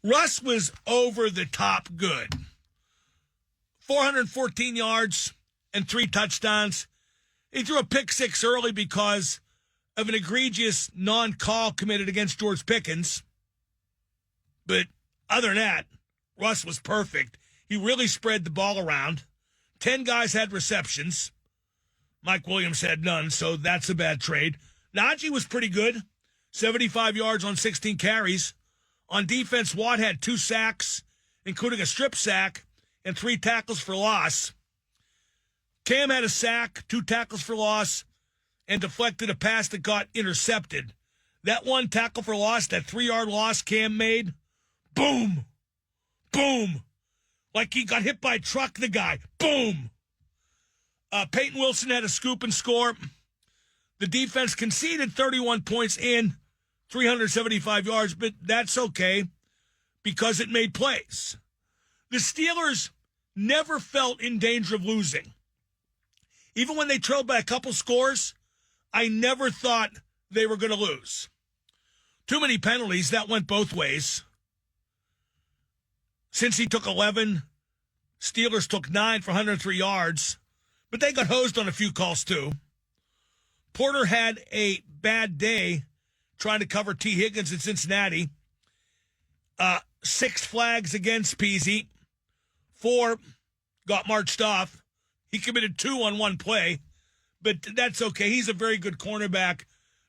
Russ was over the top good. 414 yards and 3 touchdowns. He threw a pick six early because of an egregious non-call committed against George Pickens. But other than that, Russ was perfect. He really spread the ball around. 10 guys had receptions. Mike Williams had none, so that's a bad trade. Najee was pretty good. 75 yards on 16 carries. On defense, Watt had 2 sacks, including a strip sack, and 3 tackles for loss. Cam had a sack, 2 tackles for loss, and deflected a pass that got intercepted. That 1 tackle for loss, that 3-yard loss Cam made, boom, boom. Like he got hit by a truck, the guy. Boom. Peyton Wilson had a scoop and score. The defense conceded 31 points in 375 yards, but that's okay because it made plays. The Steelers never felt in danger of losing. Even when they trailed by a couple scores, I never thought they were going to lose. Too many penalties, that went both ways. Since he took 11, Steelers took 9 for 103 yards, but they got hosed on a few calls too. Porter had a bad day trying to cover T. Higgins in Cincinnati. 6 flags against Peasy. 4 got marched off. He committed 2 on 1 play, but that's okay. He's a very good cornerback.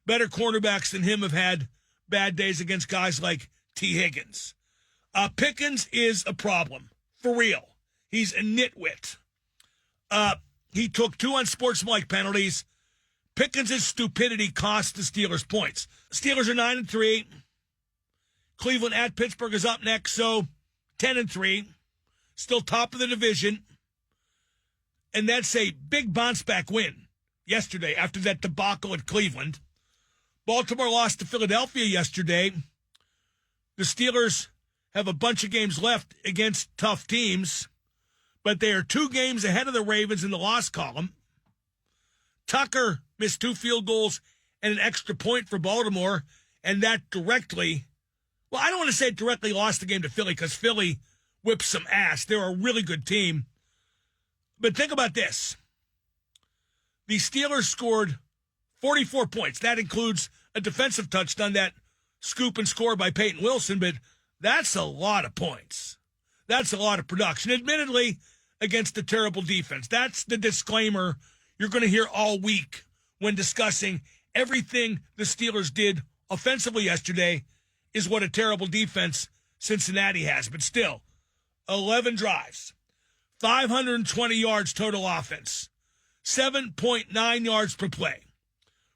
Better cornerbacks than him have had bad days against guys like T. Higgins. Pickens is a problem, for real. He's a nitwit. He took 2 unsportsmanlike penalties. Pickens' stupidity cost the Steelers points. Steelers are 9-3. Cleveland at Pittsburgh is up next, so 10-3. Still top of the division. And that's a big bounce-back win yesterday after that debacle at Cleveland. Baltimore lost to Philadelphia yesterday. The Steelers have a bunch of games left against tough teams, but they are 2 games ahead of the Ravens in the loss column. Tucker missed 2 field goals and an extra point for Baltimore, and that directly, well, I don't want to say it directly lost the game to Philly because Philly whipped some ass. They're a really good team. But think about this. The Steelers scored 44 points. That includes a defensive touchdown, that scoop and score by Peyton Wilson, but that's a lot of points. That's a lot of production, admittedly, against a terrible defense. That's the disclaimer you're going to hear all week when discussing everything the Steelers did offensively yesterday is what a terrible defense Cincinnati has. But still, 11 drives, 520 yards total offense, 7.9 yards per play.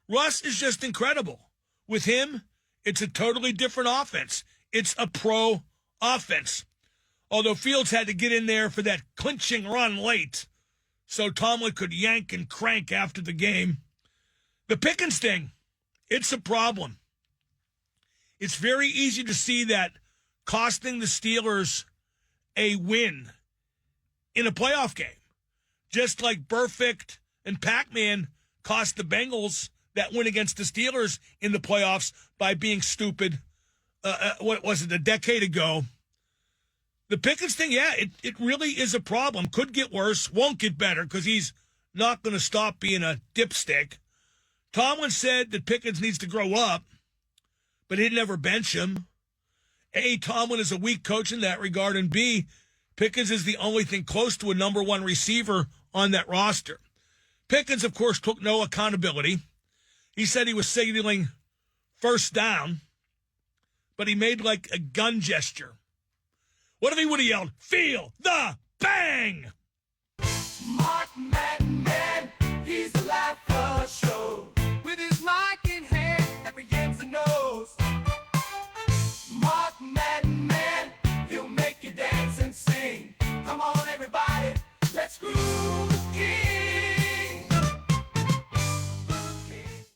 Russ is just incredible. With him, it's a totally different offense. It's a pro offense. Although Fields had to get in there for that clinching run late so Tomlin could yank and crank after the game. The Pickens thing, it's a problem. It's very easy to see that costing the Steelers a win in a playoff game. Just like Burfict and Pac-Man cost the Bengals that win against the Steelers in the playoffs by being stupid, what was it, a decade ago. The Pickens thing, yeah, it really is a problem. Could get worse, won't get better because he's not going to stop being a dipstick. Tomlin said that Pickens needs to grow up, but he'd never bench him. A, Tomlin is a weak coach in that regard, and B, Pickens is the only thing close to a number 1 receiver on that roster. Pickens, of course, took no accountability. He said he was signaling first down, but he made like a gun gesture. What if he would have yelled, "Feel the bang"? Mark Madden, he's the life of the show.